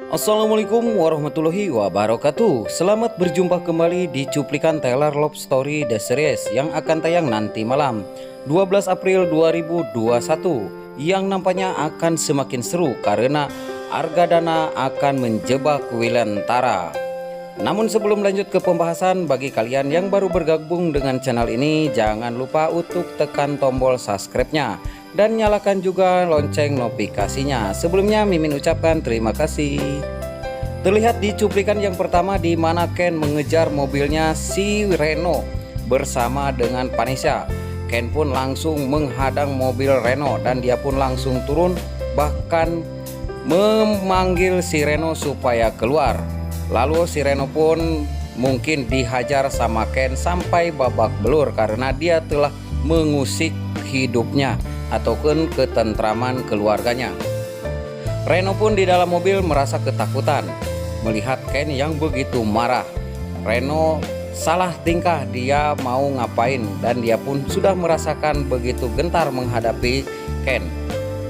Assalamualaikum warahmatullahi wabarakatuh. Selamat berjumpa kembali di cuplikan Taylor Love Story The Series yang akan tayang nanti malam 12 April 2021, yang nampaknya akan semakin seru karena Argadana akan menjebak Wilantara. Namun sebelum lanjut ke pembahasan, bagi kalian yang baru bergabung dengan channel ini, jangan lupa untuk tekan tombol subscribe-nya dan nyalakan juga lonceng notifikasinya. Sebelumnya Mimin ucapkan terima kasih. Terlihat di cuplikan yang pertama di mana Ken mengejar mobilnya si Reno bersama dengan Vanessa. Ken pun langsung menghadang mobil Reno dan dia pun langsung turun, bahkan memanggil si Reno supaya keluar. Lalu si Reno pun mungkin dihajar sama Ken sampai babak belur karena dia telah mengusik hidupnya ataupun ketentraman keluarganya. Reno pun di dalam mobil merasa ketakutan melihat Ken yang begitu marah. Reno salah tingkah, dia mau ngapain, dan dia pun sudah merasakan begitu gentar menghadapi Ken.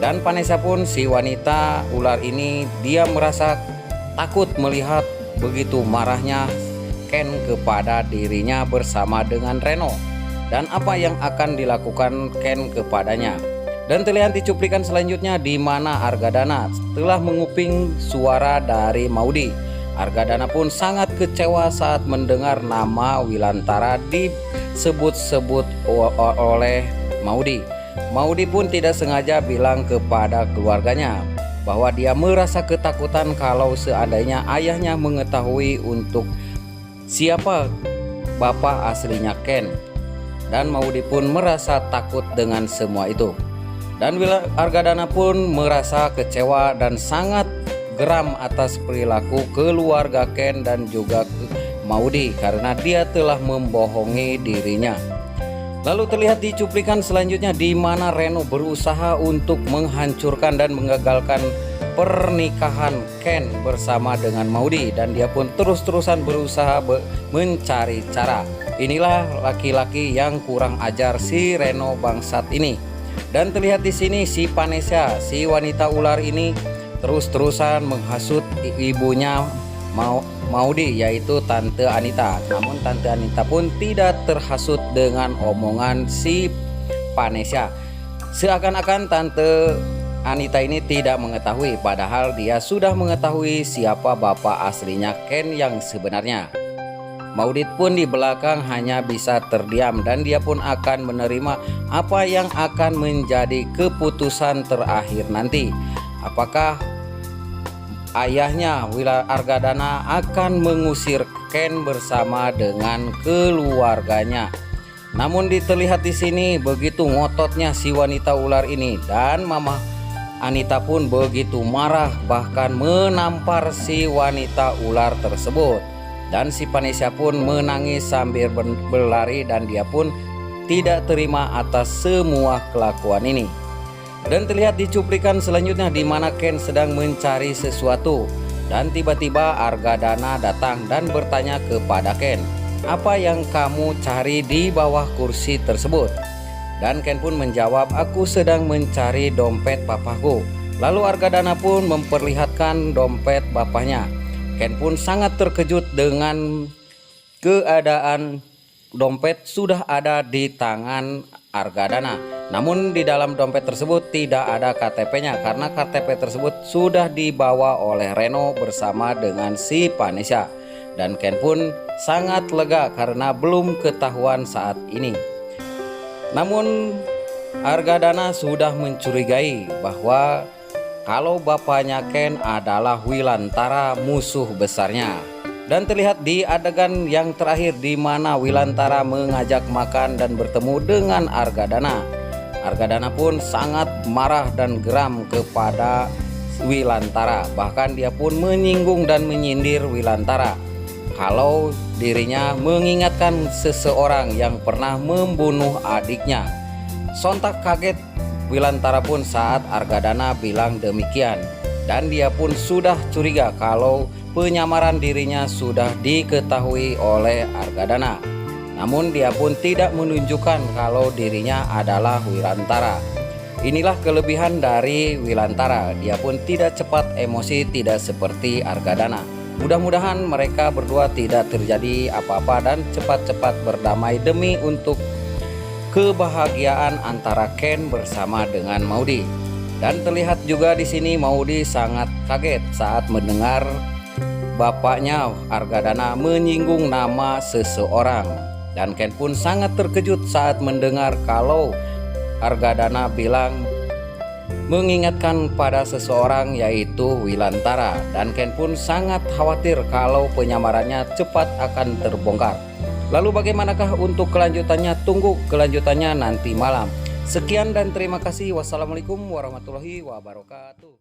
Dan Vanessa pun, si wanita ular ini, dia merasa takut melihat begitu marahnya Ken kepada dirinya bersama dengan Reno, dan apa yang akan dilakukan Ken kepadanya. Dan terlihat di cuplikan selanjutnya di mana Argadana telah menguping suara dari Maudy. Argadana pun sangat kecewa saat mendengar nama Wilantara disebut-sebut oleh Maudy. Maudy pun tidak sengaja bilang kepada keluarganya bahwa dia merasa ketakutan kalau seandainya ayahnya mengetahui untuk siapa bapak aslinya Ken. Dan Maudy pun merasa takut dengan semua itu. Dan Argadana pun merasa kecewa dan sangat geram atas perilaku keluarga Ken dan juga Maudy karena dia telah membohongi dirinya. Lalu terlihat di cuplikan selanjutnya di mana Reno berusaha untuk menghancurkan dan mengagalkan pernikahan Ken bersama dengan Maudy, dan dia pun terus-terusan berusaha mencari cara. Inilah laki-laki yang kurang ajar si Reno bangsat ini. Dan terlihat di sini si Vanessa, si wanita ular ini terus-terusan menghasut ibunya Maudy, yaitu Tante Anita. Namun Tante Anita pun tidak terhasut dengan omongan si Vanessa. Seakan-akan Tante Anita ini tidak mengetahui, padahal dia sudah mengetahui siapa bapak aslinya Ken yang sebenarnya. Maudy pun di belakang hanya bisa terdiam dan dia pun akan menerima apa yang akan menjadi keputusan terakhir nanti. Apakah ayahnya Argadana akan mengusir Ken bersama dengan keluarganya? Namun terlihat di sini begitu ngototnya si wanita ular ini, dan Mama Anita pun begitu marah bahkan menampar si wanita ular tersebut. Dan si Vanessa pun menangis sambil berlari dan dia pun tidak terima atas semua kelakuan ini. Dan terlihat di cuplikan selanjutnya di mana Ken sedang mencari sesuatu dan tiba-tiba Argadana datang dan bertanya kepada Ken, "Apa yang kamu cari di bawah kursi tersebut?" Dan Ken pun menjawab, "Aku sedang mencari dompet papaku." Lalu Argadana pun memperlihatkan dompet bapaknya. Ken pun sangat terkejut dengan keadaan dompet sudah ada di tangan Argadana. Namun di dalam dompet tersebut tidak ada KTP-nya karena KTP tersebut sudah dibawa oleh Reno bersama dengan si Vanessa. Dan Ken pun sangat lega karena belum ketahuan saat ini. Namun Argadana sudah mencurigai bahwa kalau bapaknya Ken adalah Wilantara, musuh besarnya. Dan terlihat di adegan yang terakhir di mana Wilantara mengajak makan dan bertemu dengan Argadana. Argadana pun sangat marah dan geram kepada Wilantara. Bahkan dia pun menyinggung dan menyindir Wilantara kalau dirinya mengingatkan seseorang yang pernah membunuh adiknya. Sontak kaget Wilantara pun saat Argadana bilang demikian, dan dia pun sudah curiga kalau penyamaran dirinya sudah diketahui oleh Argadana. Namun dia pun tidak menunjukkan kalau dirinya adalah Wilantara. Inilah kelebihan dari Wilantara, dia pun tidak cepat emosi, tidak seperti Argadana. Mudah-mudahan mereka berdua tidak terjadi apa-apa dan cepat-cepat berdamai demi untuk kebahagiaan antara Ken bersama dengan Maudy. Dan terlihat juga di sini Maudy sangat kaget saat mendengar bapaknya Argadana menyinggung nama seseorang. Dan Ken pun sangat terkejut saat mendengar kalau Argadana bilang mengingatkan pada seseorang yaitu Wilantara. Dan Ken pun sangat khawatir kalau penyamarannya cepat akan terbongkar. Lalu bagaimanakah untuk kelanjutannya? Tunggu kelanjutannya nanti malam. Sekian dan terima kasih. Wassalamualaikum warahmatullahi wabarakatuh.